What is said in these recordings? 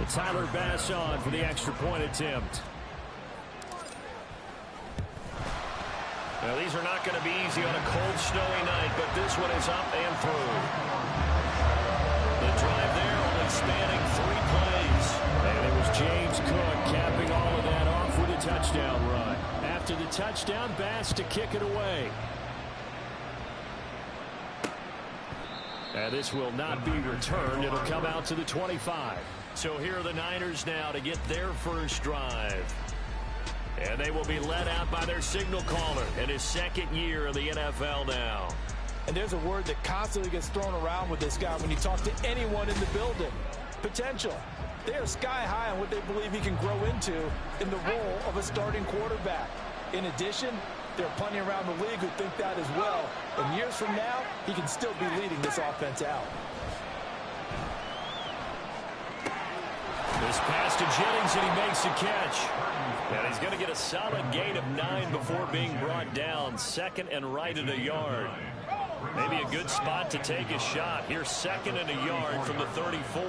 Tyler Bass on for the extra point attempt. Now, these are not going to be easy on a cold, snowy night, but this one is up and through. The drive there only spanning 3 plays. And it was James Cook capping all of that off with a touchdown run. After the touchdown, Bass to kick it away. And this will not be returned. It'll come out to the 25. So here are the Niners now to get their first drive. And they will be led out by their signal caller in his 2nd year in the NFL now. And there's a word that constantly gets thrown around with this guy when you talk to anyone in the building. Potential. They are sky high on what they believe he can grow into in the role of a starting quarterback. In addition, there are plenty around the league who think that as well. And years from now, he can still be leading this offense out. This pass to Jennings, and he makes the catch. And he's going to get a solid gain of 9 before being brought down. 2nd and right at a yard. Maybe a good spot to take a shot. Here's 2nd and a yard from the 34.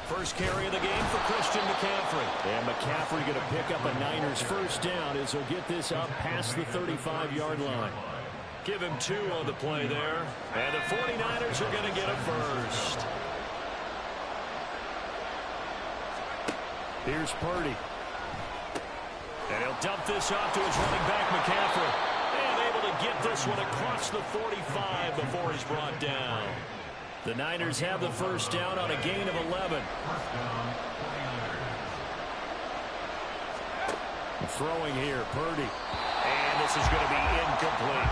First carry of the game for Christian McCaffrey. And McCaffrey going to pick up a Niners first down as he'll get this up past the 35-yard line. Give him 2 on the play there. And the 49ers are going to get a first. Here's Purdy. And he'll dump this off to his running back, McCaffrey. And able to get this one across the 45 before he's brought down. The Niners have the first down on a gain of 11. Throwing here, Purdy. And this is going to be incomplete.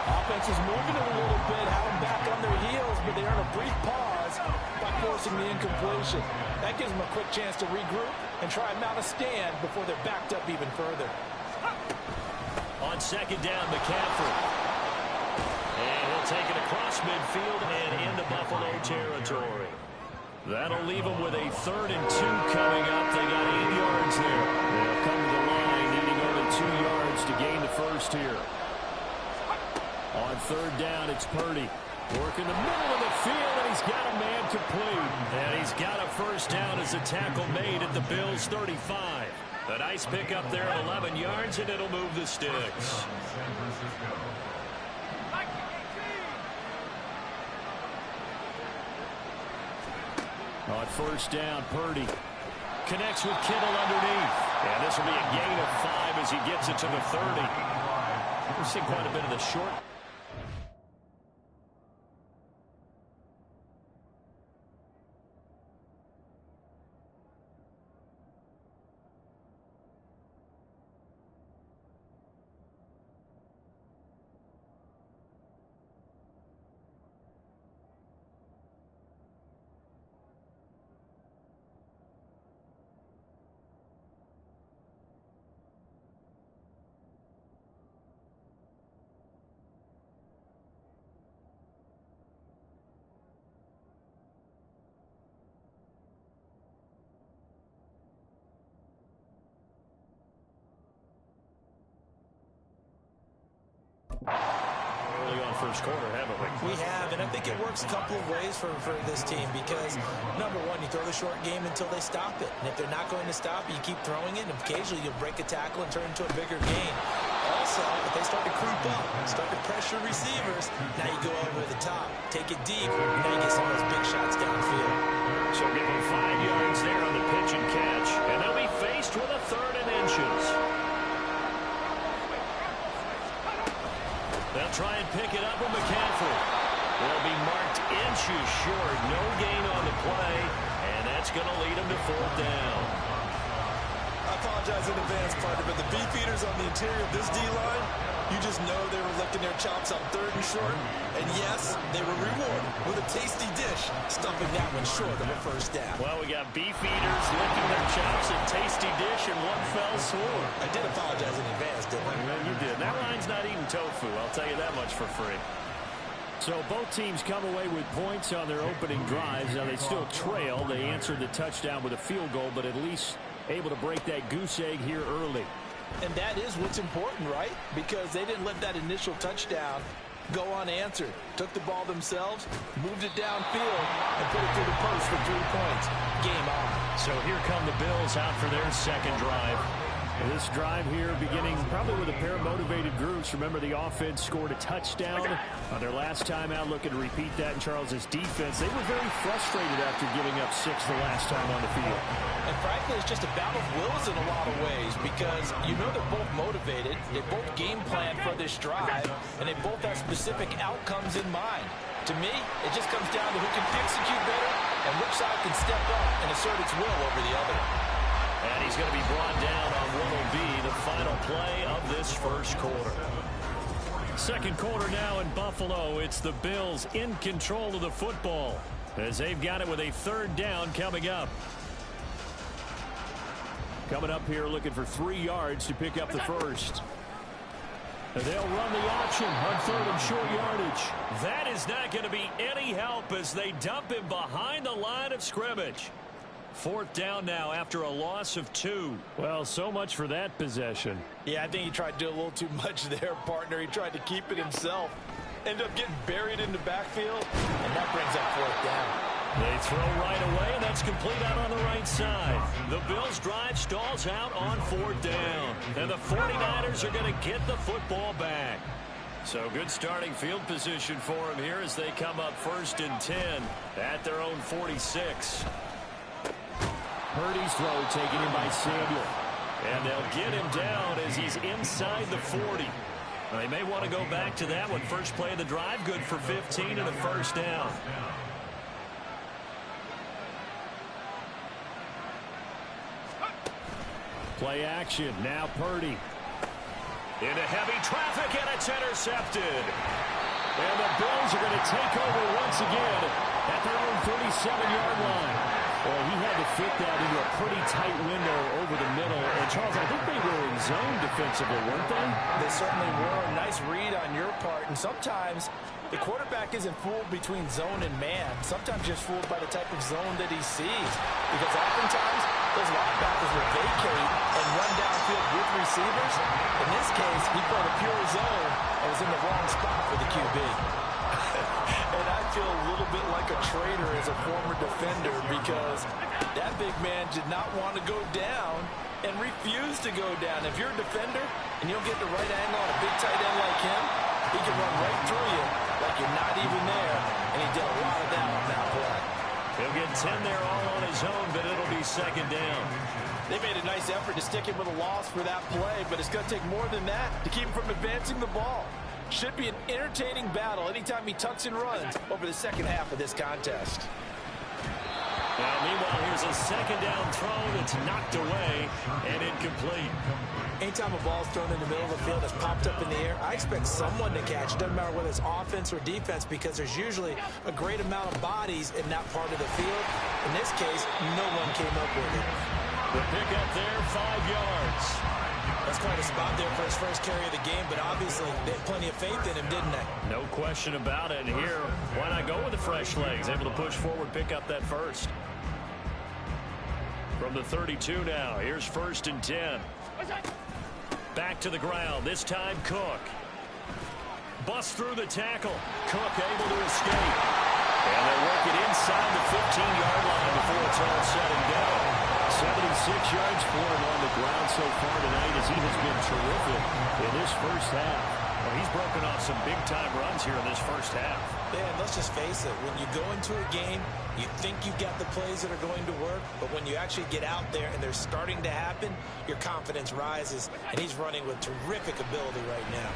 Offense is moving it a little bit, have them back on their heels, but they earn a brief pause by forcing the incompletion. That gives them a quick chance to regroup and try and mount a stand before they're backed up even further. On 2nd down, McCaffrey. And he'll take it across midfield and into Buffalo territory. That'll leave them with a 3rd and 2 coming up. They got 8 yards there. They'll come to the line, needing only 2 yards to gain the first here. On 3rd down, it's Purdy. Working the middle of the field, and he's got a man complete. And he's got a first down as a tackle made at the Bills' 35. A nice pickup there at 11 yards, and it'll move the sticks. On 1st down, Purdy connects with Kittle underneath. And this will be a gain of 5 as he gets it to the 30. We've seen quite a bit of the short. Early on first quarter, haven't we? We have, and I think it works a couple of ways for this team because, number one, you throw the short game until they stop it. And if they're not going to stop it, you keep throwing it, and occasionally you'll break a tackle and turn it into a bigger gain. Also, if they start to creep up, start to pressure receivers, now you go over the top, take it deep, and now you get some of those big shots downfield. So give them 5 yards there on the pitch and catch, and they'll be faced with a 3rd and inches. They'll try and pick it up with McCaffrey. They'll be marked inches short. No gain on the play, and that's going to lead them to 4th down. I apologize in advance, partner, but the beefeaters on the interior of this D-line, you just know they were licking their chops on 3rd and short. And yes, they were rewarded with a tasty dish, stuffing that one short of a first down. Well, we got beefeaters licking their chops, a tasty dish, and one fell swoop. I did apologize in advance, didn't I? Well, you did. That line's not eating tofu, I'll tell you that much for free. So both teams come away with points on their opening drives. Now they still trail. They answered the touchdown with a field goal, but at least able to break that goose egg here early. And that is what's important, right? Because they didn't let that initial touchdown go unanswered. Took the ball themselves, moved it downfield, and put it through the post for 3 points. Game on. So here come the Bills out for their second drive. This drive here beginning probably with a pair of motivated groups. Remember, the offense scored a touchdown on their last time out. Looking to repeat that in Charles's defense. They were very frustrated after giving up 6 the last time on the field. And frankly, it's just a battle of wills in a lot of ways because you know they're both motivated. They both game plan for this drive, and they both have specific outcomes in mind. To me, it just comes down to who can execute better and which side can step up and assert its will over the other. And he's going to be brought down on what will be the final play of this first quarter. Second quarter now in Buffalo. It's the Bills in control of the football as they've got it with a third down coming up. Coming up here looking for 3 yards to pick up the first. They'll run the option on third and short yardage. That is not going to be any help as they dump him behind the line of scrimmage. Fourth down now after a loss of 2. Well, so much for that possession. Yeah, I think he tried to do a little too much there, partner. He tried to keep it himself. Ended up getting buried in the backfield, and that brings up fourth down. They throw right away, and that's complete out on the right side. The Bills' drive stalls out on fourth down. And the 49ers are going to get the football back. So good starting field position for them here as they come up 1st and 10 at their own 46. Purdy's throw taken in by Samuel. And they'll get him down as he's inside the 40. They may want to go back to that one. First play of the drive, good for 15 and a first down. Play action. Now Purdy. Into heavy traffic, and it's intercepted. And the Bills are going to take over once again at their own 37-yard line. Well, he had to fit that into a pretty tight window over the middle. And, Charles, I think they were in zone defensively, weren't they? They certainly were. Nice read on your part. And sometimes the quarterback isn't fooled between zone and man. Sometimes just fooled by the type of zone that he sees. Because oftentimes those linebackers will vacate and run downfield with receivers. In this case, he played a pure zone and was in the wrong spot for the QB. And I feel a little bit like a traitor as a former defender because that big man did not want to go down and refused to go down. If you're a defender and you don't get the right angle on a big tight end like him, he can run right through you like you're not even there, and he did a lot of that on that play. He'll get 10 there all on his own, but it'll be second down. They made a nice effort to stick him with a loss for that play, but it's going to take more than that to keep him from advancing the ball. Should be an entertaining battle anytime he tucks and runs over the second half of this contest. Now, meanwhile, here's a second down throw that's knocked away and incomplete. Anytime a ball's thrown in the middle of the field that's popped up in the air, I expect someone to catch. It doesn't matter whether it's offense or defense because there's usually a great amount of bodies in that part of the field. In this case, no one came up with it. The pickup there, 5 yards. That's quite a spot there for his first carry of the game, but obviously they had plenty of faith in him, didn't they? No question about it. And here, why not go with the fresh legs? Able to push forward, pick up that first. From the 32 now, here's 1st and 10. Back to the ground, this time Cook. Bust through the tackle. Cook able to escape. And they work it inside the 15-yard line before it's all said and done. 76 yards for him on the ground so far tonight as he has been terrific in this first half. Well, he's broken off some big-time runs here in this first half. Man, let's just face it. When you go into a game, you think you've got the plays that are going to work, but when you actually get out there and they're starting to happen, your confidence rises, and he's running with terrific ability right now.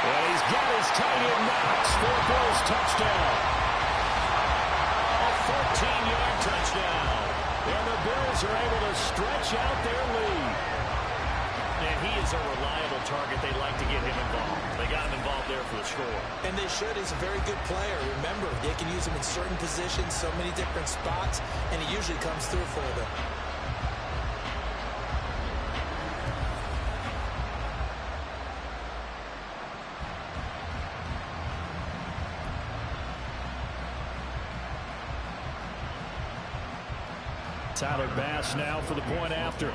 And he's got his tight end knocks for a Bills touchdown. A 14-yard touchdown. And the Bills are able to stretch out their lead. And he is a reliable target. They like to get him involved. They got him involved there for the score. And they should. He's a very good player. Remember, they can use him in certain positions, so many different spots, and he usually comes through for them. Tyler Bass now for the point after.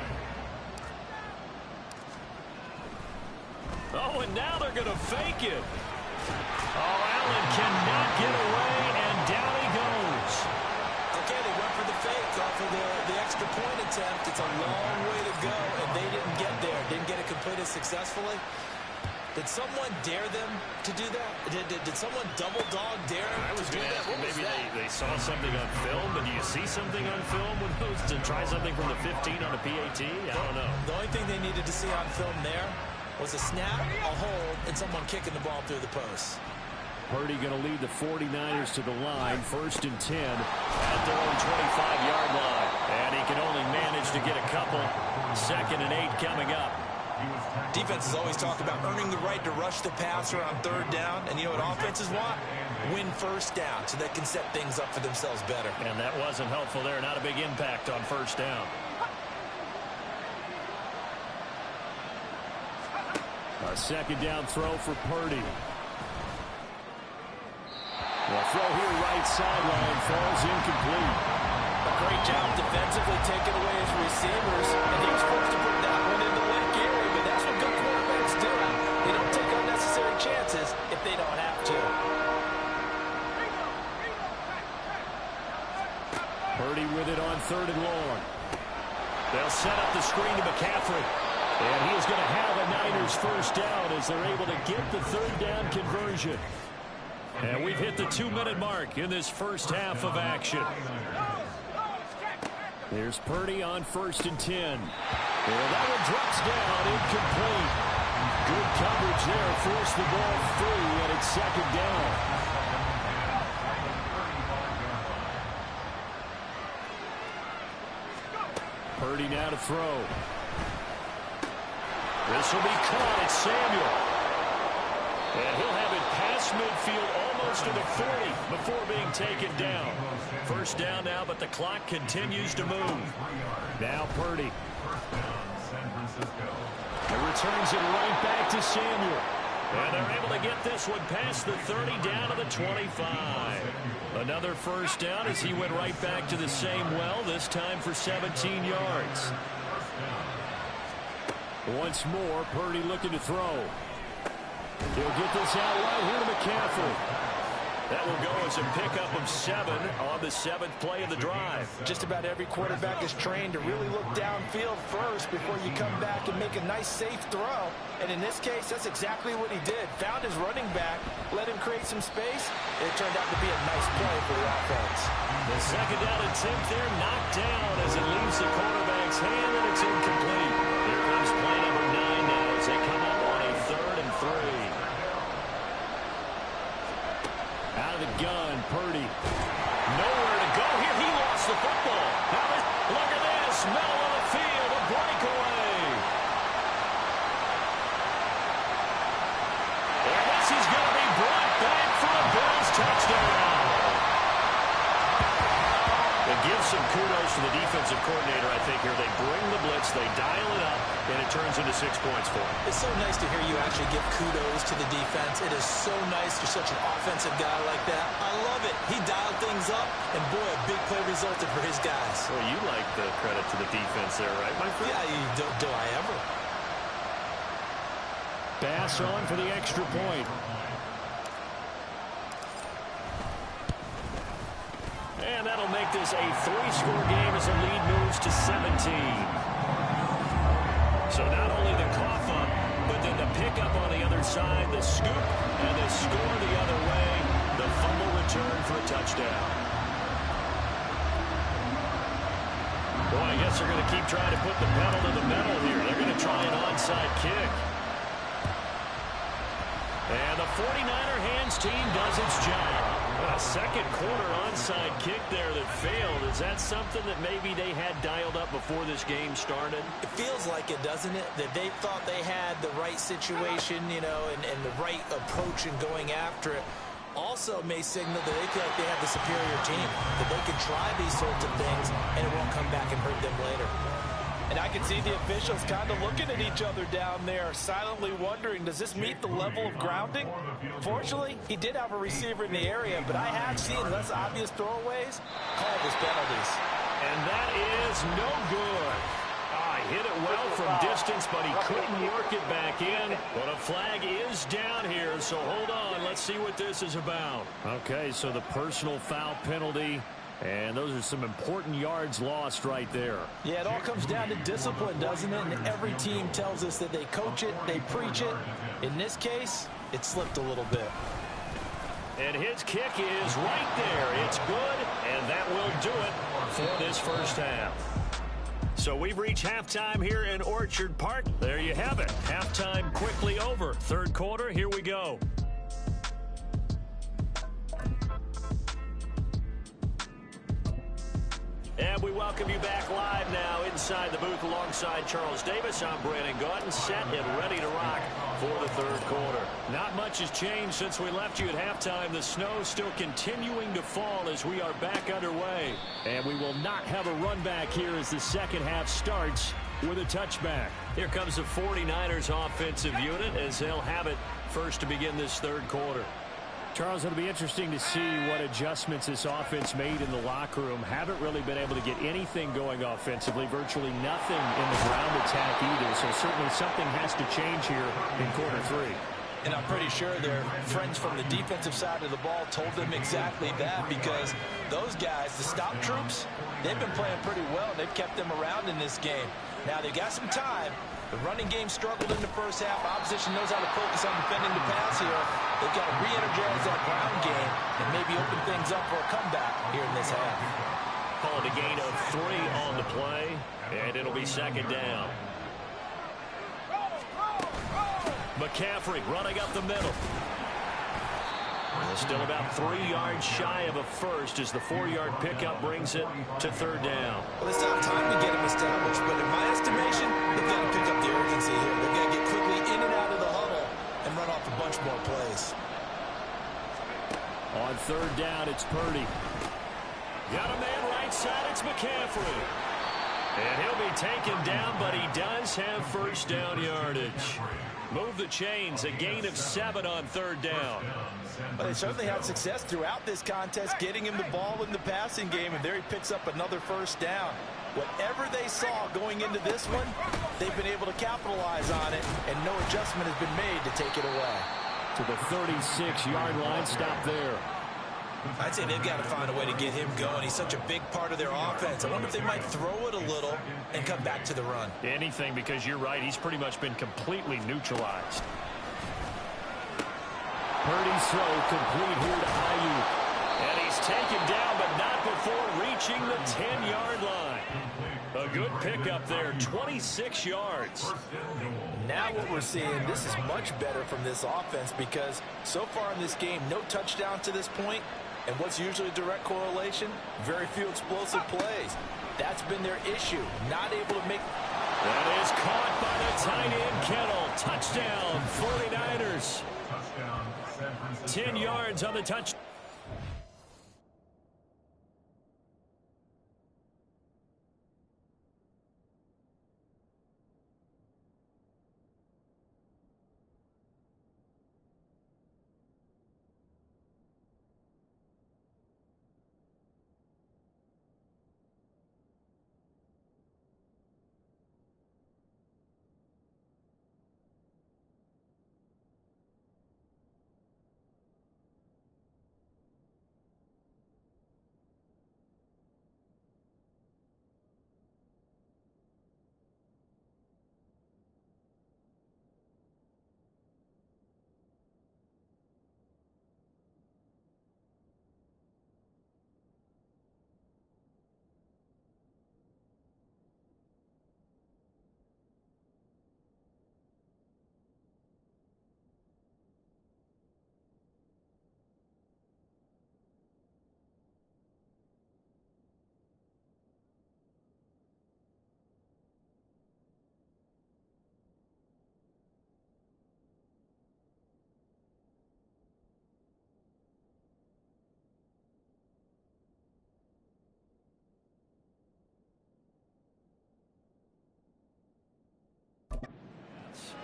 Oh, and now they're going to fake it. Oh, Allen cannot get away, and down he goes. Okay, they went for the fake off of the extra point attempt. It's a long way to go, and they didn't get there. Didn't get it completed successfully. Did someone dare them to do that? Did someone double dog dare them I was to do going to that? ask you, maybe they saw something on film, but do you see something on film with those to try something from the 15 on a PAT? I don't know. The only thing they needed to see on film there was a snap, a hold, and someone kicking the ball through the post. Purdy going to lead the 49ers to the line, 1st and 10. At their own 25-yard line. And he can only manage to get a couple. 2nd and 8 coming up. Defenses always talk about earning the right to rush the passer on 3rd down. And you know what offenses want? Win 1st down so they can set things up for themselves better. And that wasn't helpful there. Not a big impact on 1st down. A 2nd down throw for Purdy. The throw here right sideline falls incomplete. A great job defensively taking away his receivers. And he was forced to put that one in the Lake Erie. But that's what good quarterbacks do. They don't take unnecessary chances if they don't have to. Purdy with it on 3rd and long. They'll set up the screen to McCaffrey. And he is going to have a Niners 1st down as they're able to get the 3rd down conversion. And we've hit the 2-minute mark in this first half of action. There's Purdy on 1st and 10. And that one drops down, incomplete. Good coverage there, forced the ball free, and it's 2nd down. Purdy now to throw. This will be caught. It's Samuel. And he'll have it past midfield almost to the 40 before being taken down. 1st down now, but the clock continues to move. Now Purdy. And returns it right back to Samuel. And they're able to get this one past the 30 down to the 25. Another 1st down as he went right back to the same well, this time for 17 yards. Once more, Purdy looking to throw. He'll get this out right here to McCaffrey. That will go as a pickup of 7 on the 7th play of the drive. Just about every quarterback is trained to really look downfield first before you come back and make a nice, safe throw. And in this case, that's exactly what he did. Found his running back, let him create some space. It turned out to be a nice play for the offense. The 2nd down attempt there knocked down as it leaves the quarterback's hand, and it's incomplete. Here comes play number 9 now as they come up on a 3rd and 3. Out of the gun, Purdy. Nowhere to go here. He lost the football. Now look at this. Middle of the field, a breakaway. And this is going to be brought back for a Bills touchdown. It gives some kudos to the defensive coordinator, I think, here. They bring the blitz, they dial it up, and it turns into 6 points for them. It's so nice to hear you actually give kudos to the defense. It is so nice for such an offensive guy like that. I love it. He dialed things up, and boy, a big play resulted for his guys. Well, you like the credit to the defense there, right, my friend? Yeah, do I ever? Pass on for the extra point. And that'll make this a 3-score game as the lead moves to 17. So not only the cough up, but then the pickup on the other side, the scoop, and the score the other way, the fumble return for a touchdown. Boy, I guess they're going to keep trying to put the pedal to the metal here. They're going to try an onside kick. And the 49er hands team does its job. A 2nd quarter onside kick there that failed. Is that something that maybe they had dialed up before this game started? It feels like it, doesn't it? That they thought they had the right situation, you know, and the right approach in going after it. Also may signal that they feel like they have the superior team, that they can try these sorts of things, and it won't come back and hurt them later. And I can see the officials kind of looking at each other down there, silently wondering, does this meet the level of grounding? Fortunately, he did have a receiver in the area, but I have seen less obvious throwaways called as penalties. And that is no good. hit it well from distance, but he couldn't work it back in. But a flag is down here, so hold on. Let's see what this is about. Okay, so the personal foul penalty, and those are some important yards lost right there. Yeah, it all comes down to discipline, doesn't it? And every team tells us that they coach it, they preach it. In this case, it slipped a little bit. And his kick is right there. It's good, and that will do it for this first half. So we've reached halftime here in Orchard Park. There you have it. Halftime quickly over. Third quarter, here we go. And we welcome you back live now inside the booth alongside Charles Davis. I'm Brandon Gaudin, set and ready to rock for the third quarter. Not much has changed since we left you at halftime. The snow still continuing to fall as we are back underway. And we will not have a run back here as the second half starts with a touchback. Here comes the 49ers offensive unit as they'll have it first to begin this third quarter. Charles, it'll be interesting to see what adjustments this offense made in the locker room. Haven't really been able to get anything going offensively, virtually nothing in the ground attack either. So certainly something has to change here in quarter three. And I'm pretty sure their friends from the defensive side of the ball told them exactly that, because those guys, the stop troops, they've been playing pretty well. They've kept them around in this game. Now they've got some time. The running game struggled in the first half. Opposition knows how to focus on defending the pass here. They've got to re-energize that ground game and maybe open things up for a comeback here in this half. Call it a gain of 3 on the play, and it'll be second down. McCaffrey running up the middle. Still about 3 yards shy of a first as the 4-yard pickup brings it to third down. Well, it's not time to get him established, but in my estimation, they've got to pick up the urgency here. They've got to get quickly in and out of the huddle and run off a bunch more plays. On third down, it's Purdy. Got a man right side, it's McCaffrey. And he'll be taken down, but he does have first down yardage. Move the chains, a gain of 7 on third down. Well, they certainly had success throughout this contest, getting him the ball in the passing game, and there he picks up another first down. Whatever they saw going into this one, they've been able to capitalize on it, and no adjustment has been made to take it away. To the 36-yard line, stop there. I'd say they've got to find a way to get him going. He's such a big part of their offense. I wonder if they might throw it a little and come back to the run. Anything, because you're right, he's pretty much been completely neutralized. Purdy's throw complete here to Ayuk. And he's taken down, but not before reaching the 10-yard line. A good pickup there, 26 yards. Now what we're seeing, this is much better from this offense, because so far in this game, no touchdowns to this point. And what's usually a direct correlation? Very few explosive plays. That's been their issue, not able to make... That is caught by the tight end, Kittle. Touchdown, 49ers. 10 yards on the touch.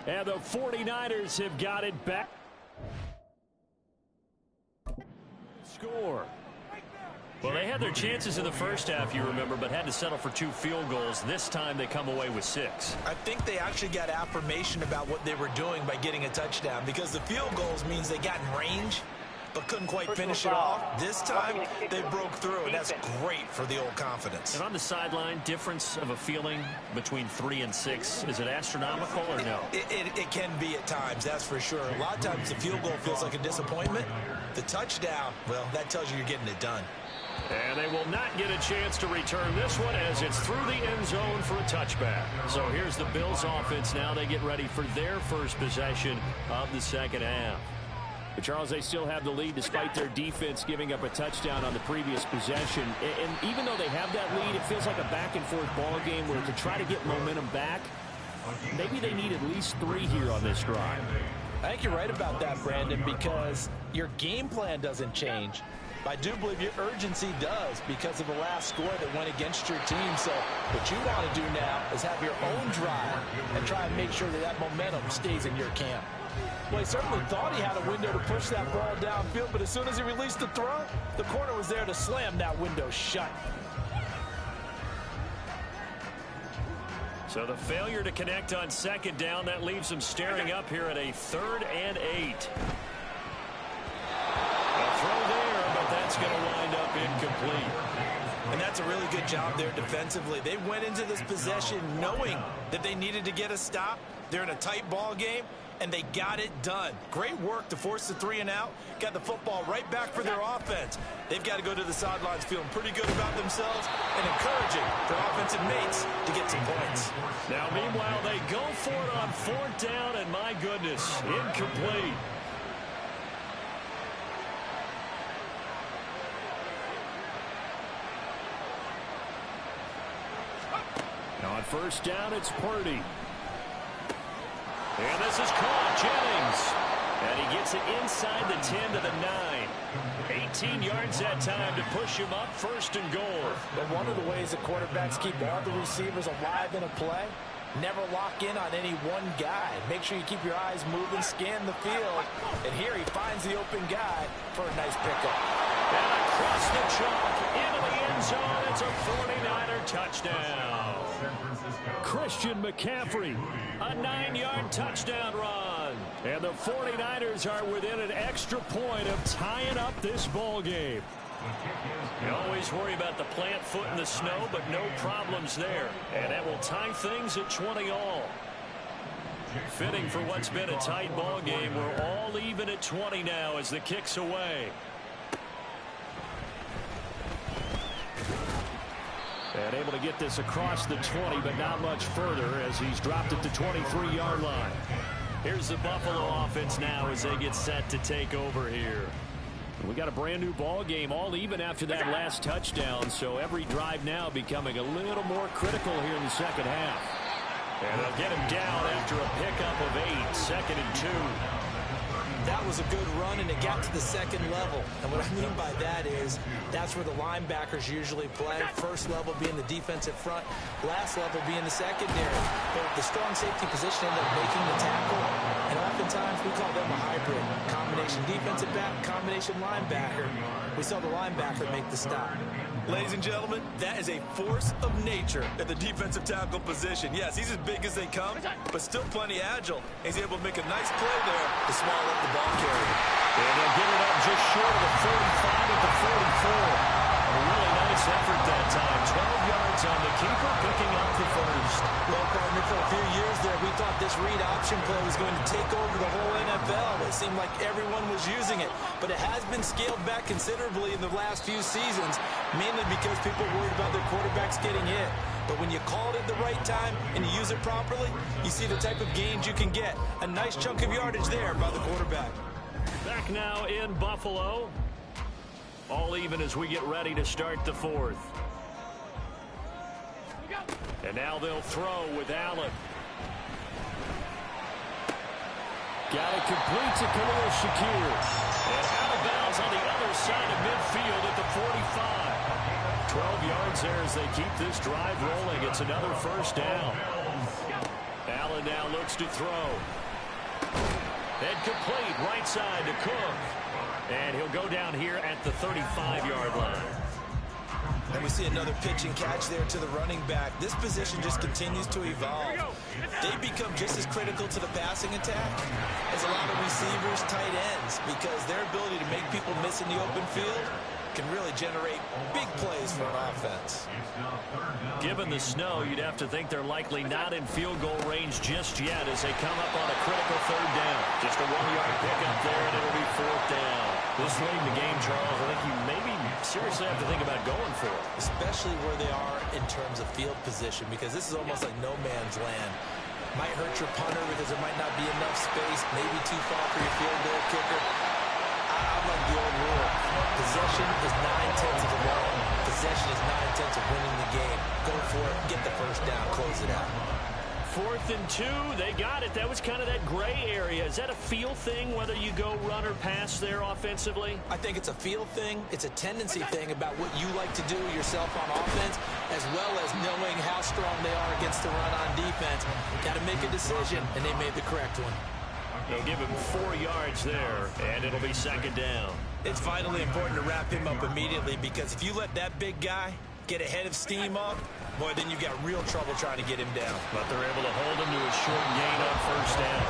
And the 49ers have got it back. Score. Well, they had their chances in the first half, you remember, but had to settle for 2 field goals. This time they come away with 6. I think they actually got affirmation about what they were doing by getting a touchdown, because the field goals means they got in range but couldn't quite finish it off. This time they broke through, and that's great for the old confidence. And on the sideline, difference of a feeling between 3 and 6, is it astronomical or no? It can be at times, that's for sure. A lot of times the field goal feels like a disappointment. The touchdown, well, that tells you you're getting it done. And they will not get a chance to return this one as it's through the end zone for a touchback. So here's the Bills offense now. They get ready for their first possession of the second half. But Charles, they still have the lead despite their defense giving up a touchdown on the previous possession. And even though they have that lead, it feels like a back-and-forth ball game where to try to get momentum back, maybe they need at least 3 here on this drive. I think you're right about that, Brandon, because your game plan doesn't change. I do believe your urgency does because of the last score that went against your team. So what you want to do now is have your own drive and try and make sure that that momentum stays in your camp. Well, he certainly thought he had a window to push that ball downfield, but as soon as he released the throw, the corner was there to slam that window shut. So the failure to connect on second down, that leaves them staring up here at a 3rd and 8. A throw there, but that's going to wind up incomplete. And that's a really good job there defensively. They went into this possession knowing that they needed to get a stop. They're in a tight ball game, and they got it done. Great work to force the 3 and out. Got the football right back for their offense. They've got to go to the sidelines feeling pretty good about themselves and encouraging their offensive mates to get some points. Now, meanwhile, they go for it on 4th down, and my goodness, incomplete. Now on 1st down, it's Purdy. And this is caught, Jennings. And he gets it inside the 10 to the 9. 18 yards that time to push him up 1st and goal. But one of the ways that quarterbacks keep all the receivers alive in a play, never lock in on any one guy. Make sure you keep your eyes moving, scan the field. And here he finds the open guy for a nice pickup. And across the chalk into the end zone. It's a 49er touchdown. Christian McCaffrey, a 9-yard touchdown run. and the 49ers are within an extra point of tying up this ball game. You always worry about the plant foot in the snow, but no problems there. And that will tie things at 20 all. Fitting for what's been a tight ball game. We're all even at 20 now as the kick's away. And able to get this across the 20, but not much further as he's dropped it to 23-yard line. Here's the Buffalo offense now as they get set to take over here. We got a brand new ball game, all even after that last touchdown, so every drive now becoming a little more critical here in the second half. And they'll get him down after a pickup of 8, 2nd and 2. That was a good run, and it got to the second level. And what I mean by that is that's where the linebackers usually play. First level being the defensive front, last level being the secondary. But the strong safety position ended up making the tackle, and oftentimes we call them a hybrid. Combination defensive back, combination linebacker. We saw the linebacker make the stop. Ladies and gentlemen, that is a force of nature at the defensive tackle position. Yes, he's as big as they come, but still plenty agile. He's able to make a nice play there to swallow up the ball carrier. And they'll get it up just short of the 45 at the 44. A really nice effort that time. 12 yards on the keeper, picking up the first. Well, partner, for a few years there, we thought this read option play was going to take over the whole NFL. It seemed like everyone was using it, but it has been scaled back considerably in the last few seasons, mainly because people worried about their quarterbacks getting hit. But when you call it at the right time and you use it properly, you see the type of gains you can get. A nice chunk of yardage there by the quarterback. Back now in Buffalo. All even as we get ready to start the fourth. And now they'll throw with Allen. Got it complete to Khalil Shakir. And out of bounds on the other side of midfield at the 45. 12 yards there as they keep this drive rolling. It's another first down. Allen now looks to throw. And complete right side to Cook. And he'll go down here at the 35-yard line. And we see another pitch and catch there to the running back. This position just continues to evolve. They become just as critical to the passing attack as a lot of receivers, tight ends, because their ability to make people miss in the open field can really generate big plays for an offense. Given the snow, you'd have to think they're likely not in field goal range just yet as they come up on a critical third down. Just a 1-yard pickup there, and it'll be fourth down. This late in the game, Charles, I think you maybe seriously have to think about going for it. Especially where they are in terms of field position, because this is almost like no man's land. Might hurt your punter because there might not be enough space, maybe too far for your field goal kicker. I'm like the old rule. Possession is 9/10 of the ball. Possession is 9/10 of winning the game. Go for it, get the first down, close it out. 4th and 2, they got it. That was kind of that gray area. Is that a feel thing, whether you go run or pass there offensively? I think it's a feel thing. It's a tendency thing about what you like to do yourself on offense, as well as knowing how strong they are against the run on defense. Got to make a decision, and they made the correct one. They'll give him 4 yards there, and it'll be second down. It's vitally important to wrap him up immediately, because if you let that big guy get ahead of steam up, boy, then you got real trouble trying to get him down. But they're able to hold him to a short gain on first down.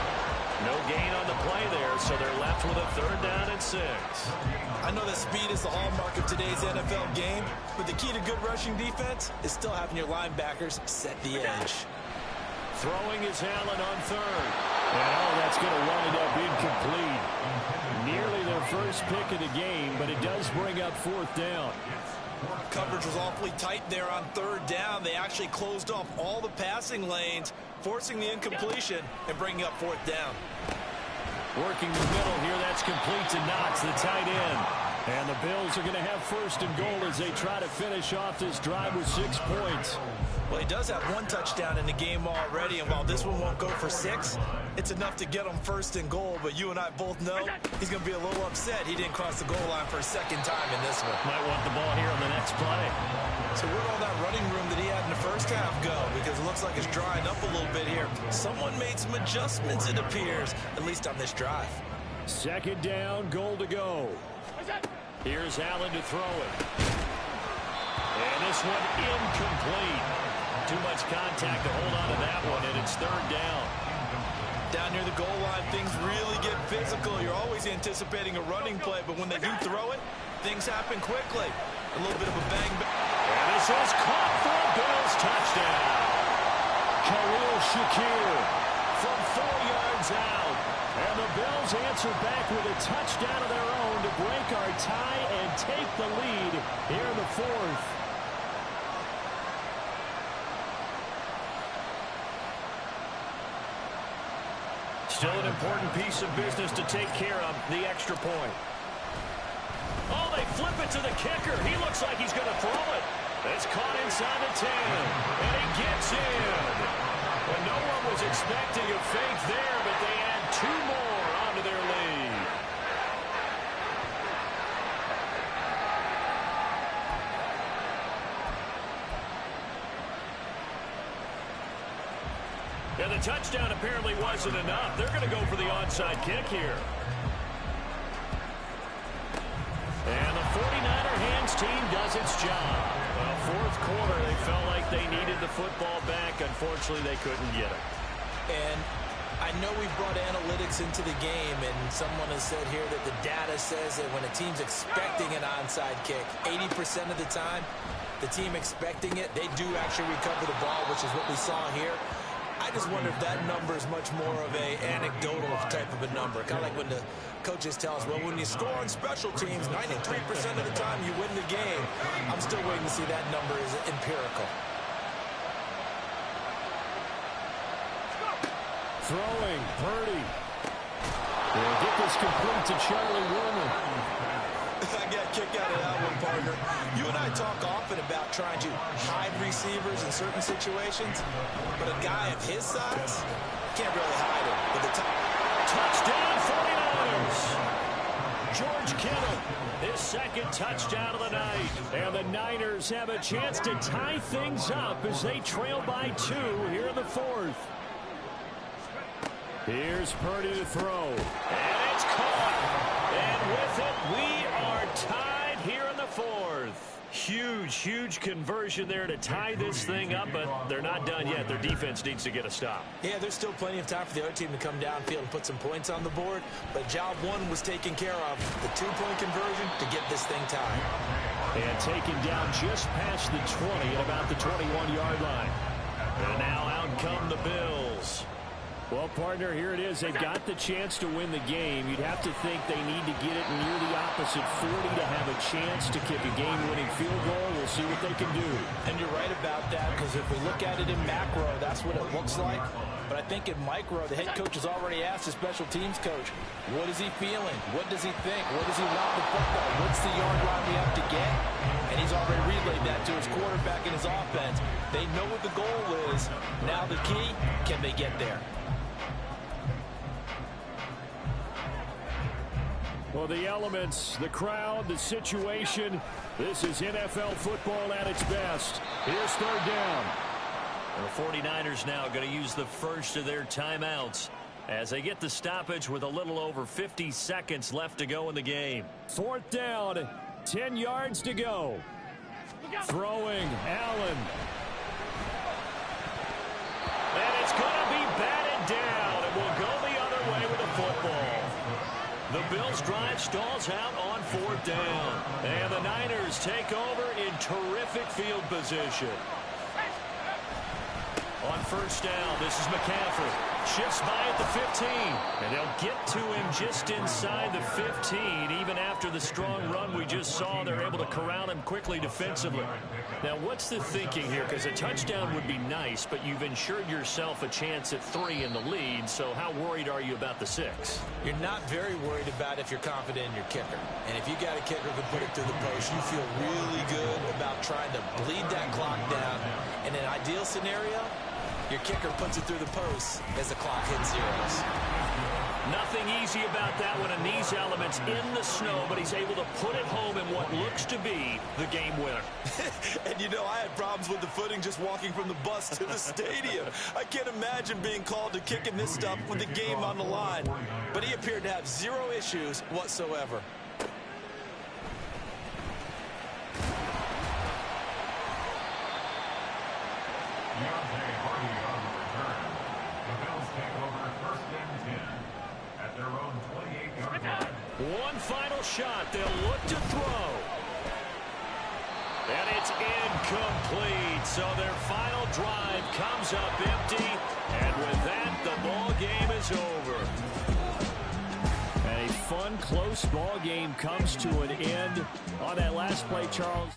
No gain on the play there, so they're left with a 3rd down and 6. I know that speed is the hallmark of today's NFL game, but the key to good rushing defense is still having your linebackers set the edge. Throwing is Allen on 3rd. And that's going to wind up incomplete. Nearly their first pick of the game, but it does bring up 4th down. Coverage was awfully tight there on 3rd down. They actually closed off all the passing lanes, forcing the incompletion and bringing up 4th down. Working the middle here, that's complete to Knox, the tight end. And the Bills are going to have 1st and goal as they try to finish off this drive with 6 points. Well, he does have 1 touchdown in the game already, and while this one won't go for 6, it's enough to get him 1st and goal. But you and I both know he's going to be a little upset he didn't cross the goal line for a 2nd time in this one. Might want the ball here on the next play. So where'd all that running room that he had in the first half go? Because it looks like it's drying up a little bit here. Someone made some adjustments, it appears, at least on this drive. 2nd down, goal to go. Here's Allen to throw it. And this one incomplete. Too much contact to hold on to that one, and it's 3rd down. Down near the goal line, things really get physical. You're always anticipating a running play, but when they do throw it, things happen quickly. A little bit of a bang. And this is caught for a Bills touchdown. Khalil Shakir from 4 yards out. And the Bills answer back with a touchdown of their own to break our tie and take the lead here in the 4th. Still an important piece of business to take care of, the extra point. Oh, they flip it to the kicker. He looks like he's going to throw it. It's caught inside the 10, and he gets in. Well, no one was expecting a fake there, but they add 2 more onto their lead. And the touchdown apparently wasn't enough. They're going to go for the onside kick here. And the 49er hands team does its job. Well, 4th quarter, they felt like they needed the football back. Unfortunately, they couldn't get it. And I know we brought analytics into the game, and someone has said here that the data says that when a team's expecting an onside kick, 80% of the time, the team expecting it, they do actually recover the ball, which is what we saw here. I just wonder if that number is much more of a anecdotal type of a number. Kind of like when the coaches tell us, well, when you score on special teams, 93% of the time you win the game. I'm still waiting to see that number is empirical. Throwing, Purdy. They'll get this complete to Charlie Warner. I got a kick out of that one, partner. You and I talk often about trying to hide receivers in certain situations, but a guy of his size can't really hide him. With the touchdown, 49ers. George Kittle, his 2nd touchdown of the night. And the Niners have a chance to tie things up as they trail by 2 here in the 4th. Here's Purdy to throw. And it's caught. And with it, we are tied here in the 4th. huge conversion there to tie this thing up, but they're not done yet. Their defense needs to get a stop. Yeah, there's still plenty of time for the other team to come downfield and put some points on the board, but job one was taken care of. The two-point conversion to get this thing tied. And taken down just past the 20 at about the 21-yard line. And now out come the Bills. Well, partner, here it is. They've got the chance to win the game. You'd have to think they need to get it near the opposite 40 to have a chance to kick a game-winning field goal. We'll see what they can do. And you're right about that, because if we look at it in macro, that's what it looks like. But I think in micro, the head coach has already asked the special teams coach, what is he feeling? What does he think? What does he want the football? What's the yard line we have to get? And he's already relayed that to his quarterback and his offense. They know what the goal is. Now the key, can they get there? Well, the elements, the crowd, the situation, this is NFL football at its best. Here's third down. The 49ers now going to use the first of their timeouts as they get the stoppage with a little over 50 seconds left to go in the game. Fourth down, 10 yards to go. Throwing, Allen. And it's going to be batted down, and we'll go the other way with the football. The Bills drive stalls out on fourth down. And the Niners take over in terrific field position. On first down, this is McCaffrey. Shifts by at the 15. And they'll get to him just inside the 15. Even after the strong run we just saw, they're able to corral him quickly defensively. Now, what's the thinking here? Because a touchdown would be nice, but you've ensured yourself a chance at 3 in the lead. So how worried are you about the 6? You're not very worried about if you're confident in your kicker. And if you got a kicker who can put it through the post, you feel really good about trying to bleed that clock down. In an ideal scenario, your kicker puts it through the post as the clock hits zeros. Nothing easy about that one, and these elements in the snow, but he's able to put it home in what looks to be the game winner. And you know, I had problems with the footing just walking from the bus to the stadium. I can't imagine being called to kicking this stuff with the game on the line. But he appeared to have zero issues whatsoever. One final shot. They'll look to throw. And it's incomplete. So their final drive comes up empty. And with that, the ball game is over. And a fun, close ball game comes to an end on that last play, Charles.